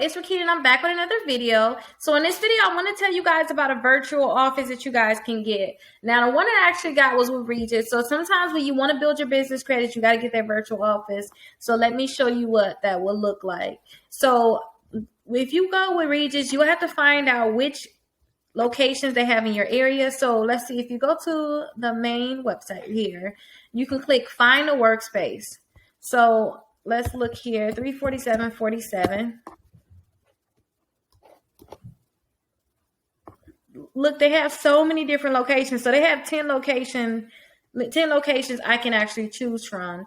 It's Rickita and I'm back with another video. So in this video, I want to tell you guys about a virtual office that you guys can get. Now, the one I actually got was with Regis. So sometimes when you want to build your business credit, you got to get that virtual office. So let me show you what that will look like. So if you go with Regis, you have to find out which locations they have in your area. So let's see, if you go to the main website here, you can click find a workspace. So let's look here, 34747. Look, they have so many different locations. So they have 10 locations I can actually choose from.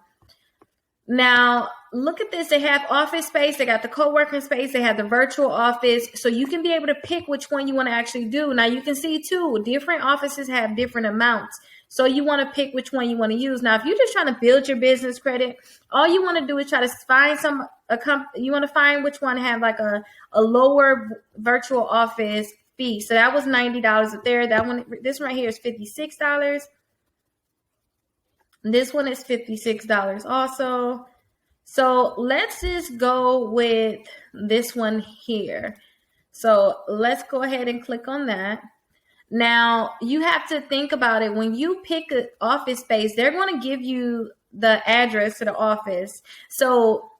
Now, look at this. They have office space. They got the co-working space. They have the virtual office. So you can be able to pick which one you want to actually do. Now, you can see, too, different offices have different amounts. So you want to pick which one you want to use. Now, if you're just trying to build your business credit, all you want to do is try to find you want to find which one have like a lower virtual office fee. So that was $90 up there. This one right here is $56. This one is $56 also. So let's just go with this one here. So let's go ahead and click on that. Now, you have to think about it. When you pick an office space, they're going to give you the address to the office. So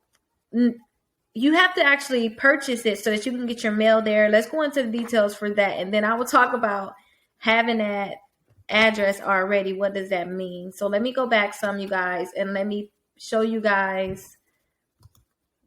you have to actually purchase it so that you can get your mail there. Let's go into the details for that. And then I will talk about having that address already. What does that mean? So let me go back some, you guys, and let me show you guys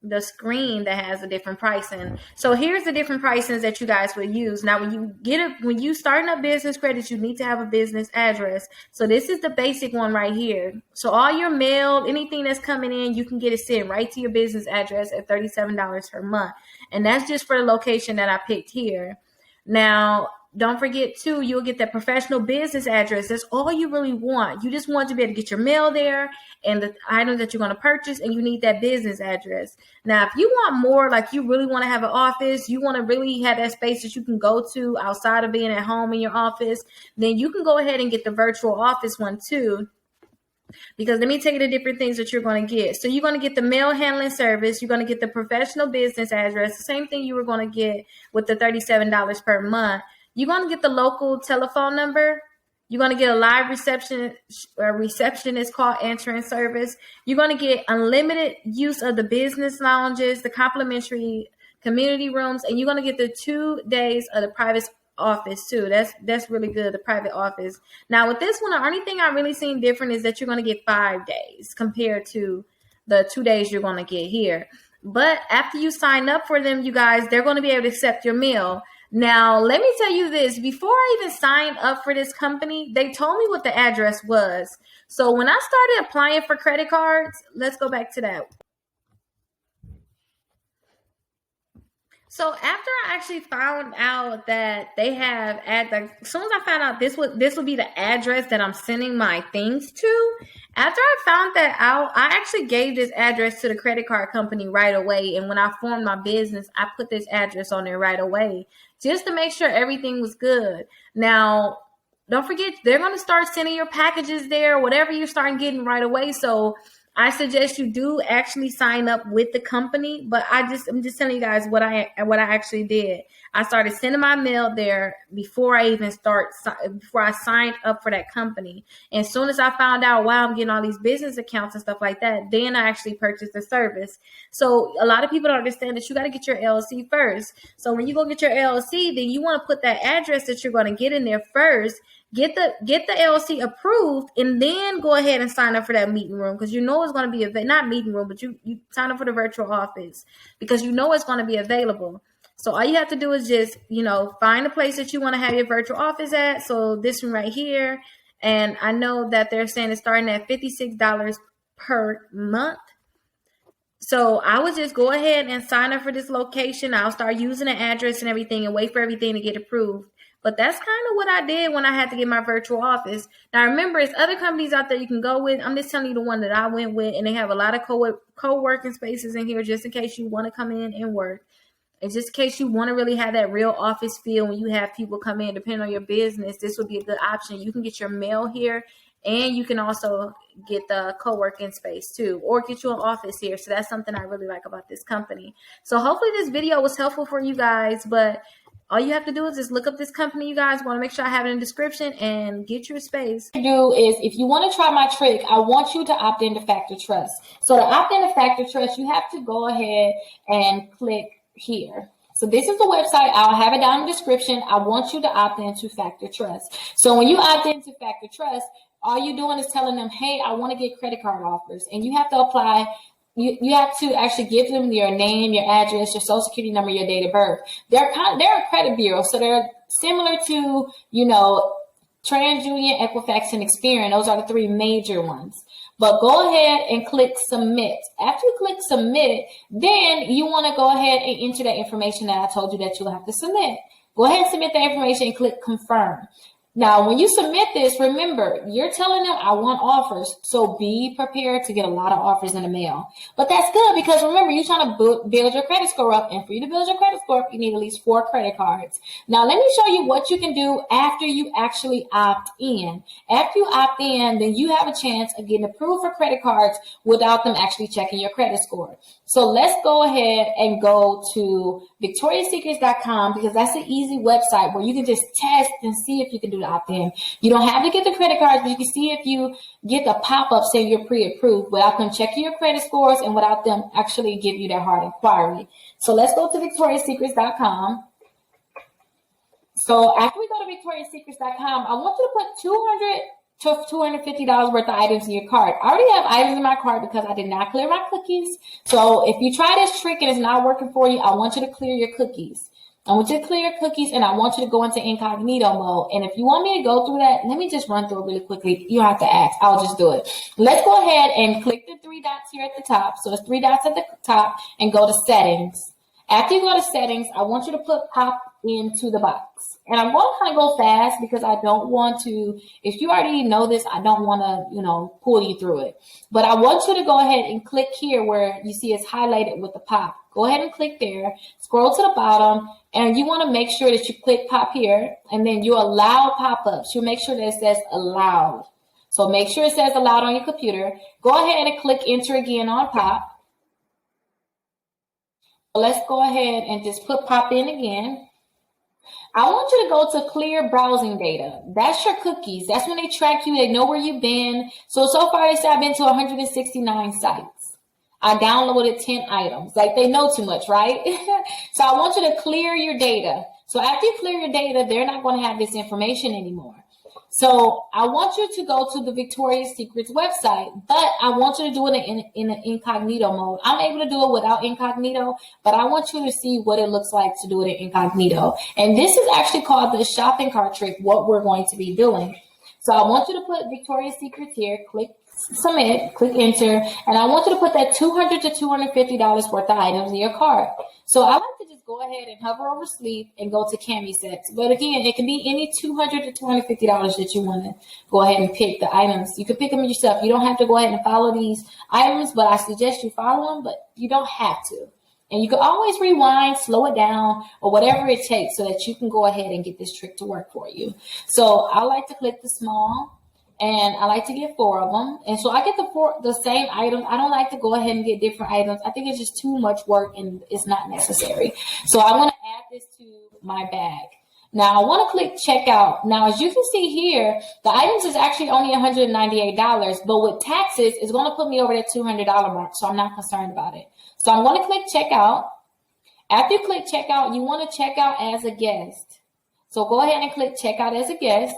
the screen that has a different pricing. So here's the different pricings that you guys will use. Now, when you starting a business credit, you need to have a business address. So this is the basic one right here. So all your mail, anything that's coming in, you can get it sent right to your business address at $37 per month. And that's just for the location that I picked here. Now, don't forget, too, you'll get that professional business address. That's all you really want. You just want to be able to get your mail there and the items that you're going to purchase, and you need that business address. Now, if you want more, like you really want to have an office, you want to really have that space that you can go to outside of being at home in your office, then you can go ahead and get the virtual office one, too. Because let me tell you the different things that you're going to get. So you're going to get the mail handling service. You're going to get the professional business address, the same thing you were going to get with the $37 per month. You're going to get the local telephone number. You're going to get a live receptionist call answering service. You're going to get unlimited use of the business lounges, the complimentary community rooms, and you're going to get the 2 days of the private office too. That's really good, the private office. Now with this one, the only thing I really seen different is that you're going to get 5 days compared to the 2 days you're going to get here. But after you sign up for them, you guys, they're going to be able to accept your mail. Now, let me tell you this. Before I even signed up for this company, they told me what the address was. So when I started applying for credit cards, let's go back to that. So after I actually found out that they have as soon as I found out this would be the address that I'm sending my things to, after I found that out, I actually gave this address to the credit card company right away. And when I formed my business, I put this address on there right away just to make sure everything was good. Now, don't forget, they're going to start sending your packages there, whatever you're starting getting right away. So I suggest you do actually sign up with the company, but I'm just telling you guys what I actually did. I started sending my mail there before I signed up for that company. And as soon as I found out, wow, I'm getting all these business accounts and stuff like that, then I actually purchased the service. So a lot of people don't understand that you got to get your LLC first. So when you go get your LLC, then you want to put that address that you're going to get in there first. Get the LLC approved, and then go ahead and sign up for that meeting room, because you know it's going to be not meeting room, but you sign up for the virtual office because you know it's going to be available. So all you have to do is just, find a place that you want to have your virtual office at. So this one right here, and I know that they're saying it's starting at $56 per month. So I would just go ahead and sign up for this location. I'll start using the address and everything and wait for everything to get approved. But that's kind of what I did when I had to get my virtual office. Now, remember, there's other companies out there you can go with. I'm just telling you the one that I went with, and they have a lot of co-working spaces in here just in case you want to come in and work. And just in case you want to really have that real office feel when you have people come in, depending on your business, this would be a good option. You can get your mail here And you can also get the co-working space too, or get you an office here. So that's something I really like about this company. So hopefully this video was helpful for you guys, but all you have to do is just look up this company. You guys want to make sure I have it in the description and get your space. Do is, if you want to try my trick, I want you to opt into Factor Trust. So to opt into Factor Trust, you have to go ahead and click here. So this is the website. I'll have it down in the description. I want you to opt into Factor Trust. So when you opt into Factor Trust, all you're doing is telling them, hey, I want to get credit card offers. And you have to apply. You have to actually give them your name, your address, your social security number, your date of birth. They're a credit bureau, so they're similar to, TransUnion, Equifax, and Experian. Those are the three major ones. But go ahead and click submit. After you click submit, then you want to go ahead and enter that information that I told you that you'll have to submit. Go ahead and submit that information and click confirm. Now, when you submit this, remember, you're telling them I want offers. So be prepared to get a lot of offers in the mail. But that's good because remember, you're trying to build your credit score up. And for you to build your credit score up, you need at least 4 credit cards. Now, let me show you what you can do after you actually opt in. After you opt in, then you have a chance of getting approved for credit cards without them actually checking your credit score. So let's go ahead and go to victoriassecrets.com because that's an easy website where you can just test and see if you can do the opt-in. You don't have to get the credit cards, but you can see if you get the pop-up saying you're pre-approved without them checking your credit scores and without them actually give you that hard inquiry. So let's go to victoriassecrets.com. So after we go to victoriassecrets.com, I want you to put $250 worth of items in your cart. I already have items in my cart because I did not clear my cookies. So if you try this trick and it's not working for you, I want you to clear your cookies. I want you to clear your cookies and I want you to go into incognito mode. And if you want me to go through that, let me just run through it really quickly. You don't have to ask. I'll just do it. Let's go ahead and click the 3 dots here at the top. So it's 3 dots at the top and go to settings. After you go to settings, I want you to put pop into the box. And I'm going to kind of go fast because I don't want to, if you already know this, I don't want to, pull you through it. But I want you to go ahead and click here where you see it's highlighted with the pop. Go ahead and click there, scroll to the bottom, and you want to make sure that you click pop here, and then you allow pop-ups. You make sure that it says allowed. So make sure it says allowed on your computer. Go ahead and click enter again on pop. Let's go ahead and just put pop in again. I want you to go to clear browsing data. That's your cookies. That's when they track you. They know where you've been. So far they say I've been to 169 sites. I downloaded 10 items. Like they know too much, right? So I want you to clear your data. So after you clear your data, they're not going to have this information anymore. So I want you to go to the Victoria's Secrets website, but I want you to do it in an incognito mode. I'm able to do it without incognito, but I want you to see what it looks like to do it in incognito. And this is actually called the shopping cart trick, what we're going to be doing. So I want you to put Victoria's Secrets here, click submit, click enter, and I want you to put that $200 to $250 worth of items in your cart. So I like to just go ahead and hover over sleep and go to cami sets. But again, it can be any $200 to $250 that you want to go ahead and pick the items. You can pick them yourself. You don't have to go ahead and follow these items, but I suggest you follow them, but you don't have to. And you can always rewind, slow it down, or whatever it takes so that you can go ahead and get this trick to work for you. So I like to click the small. And I like to get 4 of them. And so I get the same items. I don't like to go ahead and get different items. I think it's just too much work and it's not necessary. So I want to add this to my bag. Now I want to click checkout. Now, as you can see here, the items is actually only $198, but with taxes, it's going to put me over that $200 mark. So I'm not concerned about it. So I'm going to click checkout. After you click checkout, you want to check out as a guest. So go ahead and click checkout as a guest.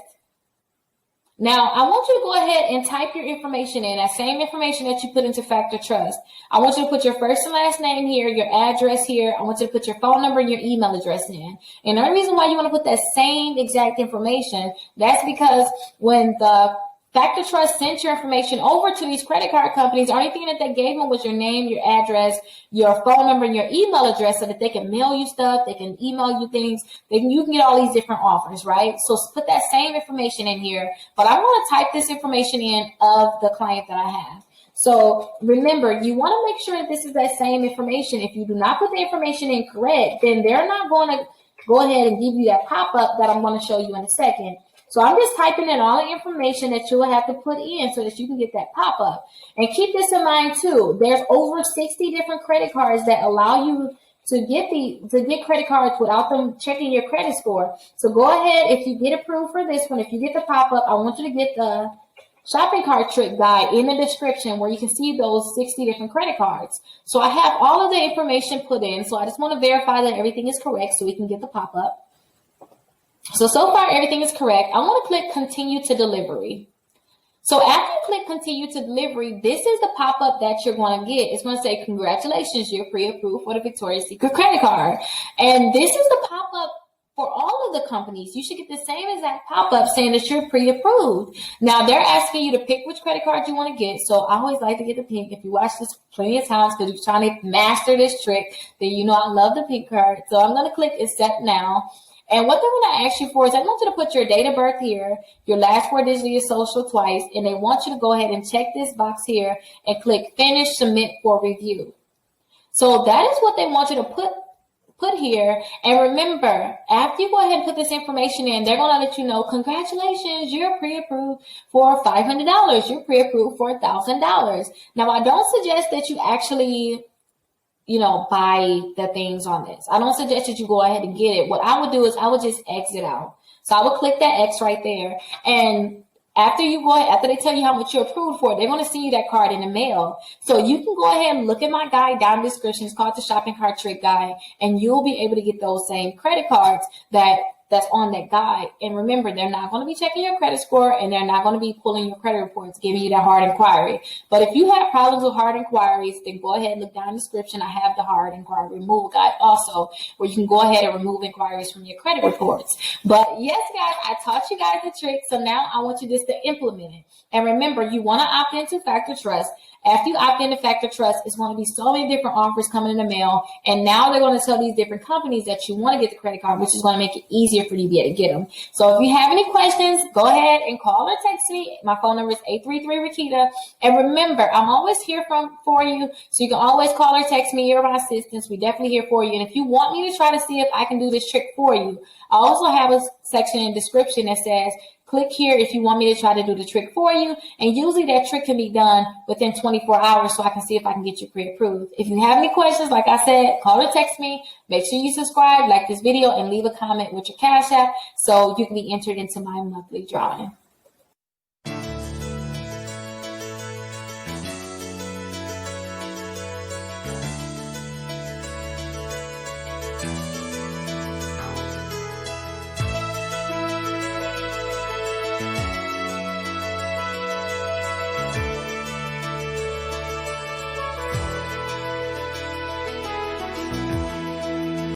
Now, I want you to go ahead and type your information in, that same information that you put into Factor Trust. I want you to put your first and last name here, your address here. I want you to put your phone number and your email address in. And the only reason why you want to put that same exact information, that's because when the Factor Trust sent your information over to these credit card companies, the only thing that they gave them was your name, your address, your phone number, and your email address so that they can mail you stuff, they can email you things, you can get all these different offers, right? So put that same information in here, but I'm going to type this information in of the client that I have. So remember, you want to make sure that this is that same information. If you do not put the information in correct, then they're not going to go ahead and give you that pop-up that I'm going to show you in a second. So I'm just typing in all the information that you will have to put in so that you can get that pop-up. And keep this in mind too. There's over 60 different credit cards that allow you to get credit cards without them checking your credit score. So go ahead, if you get approved for this one, if you get the pop-up, I want you to get the shopping cart trick guide in the description where you can see those 60 different credit cards. So I have all of the information put in. So I just want to verify that everything is correct so we can get the pop-up. So far everything is correct. I want to click continue to delivery. So after you click continue to delivery, this is the pop-up that you're going to get. It's going to say, congratulations, you're pre-approved for the Victoria's Secret credit card. And this is the pop-up for all of the companies. You should get the same exact pop-up saying that you're pre-approved. Now, they're asking you to pick which credit card you want to get. So I always like to get the pink. If you watch this plenty of times because you're trying to master this trick, then you know I love the pink card. So I'm going to click accept now. And what they're going to ask you for is they want you to put your date of birth here, your last 4 digits of your social twice, and they want you to go ahead and check this box here and click finish submit for review. So that is what they want you to put here. And remember, after you go ahead and put this information in, they're going to let you know, congratulations, you're pre-approved for $500. You're pre-approved for $1,000. Now, I don't suggest that you actually buy the things on this. I don't suggest that you go ahead and get it. What I would do is I would just exit out. So I would click that X right there. And after they tell you how much you're approved for, they're going to send you that card in the mail. So you can go ahead and look at my guide down in the description. It's called the Shopping Cart Trick Guide. And you'll be able to get those same credit cards that's on that guide. And remember, they're not going to be checking your credit score and they're not going to be pulling your credit reports, giving you that hard inquiry. But if you have problems with hard inquiries, then go ahead and look down in the description. I have the hard inquiry removal guide also, where you can go ahead and remove inquiries from your credit reports. But yes, guys, I taught you guys the trick. So now I want you just to implement it. And remember, you want to opt into Factor Trust. After you opt into Factor Trust, it's going to be so many different offers coming in the mail. And now they're going to tell these different companies that you want to get the credit card, which is going to make it easier for you to be able to get them. So if you have any questions, go ahead and call or text me. My phone number is 833-Rickita. And remember, I'm always here for you. So you can always call or text me. You're my assistance. We're definitely here for you. And if you want me to try to see if I can do this trick for you, I also have a section in the description that says, click here if you want me to try to do the trick for you. And usually that trick can be done within 24 hours so I can see if I can get you pre-approved. If you have any questions, like I said, call or text me. Make sure you subscribe, like this video, and leave a comment with your Cash App so you can be entered into my monthly drawing.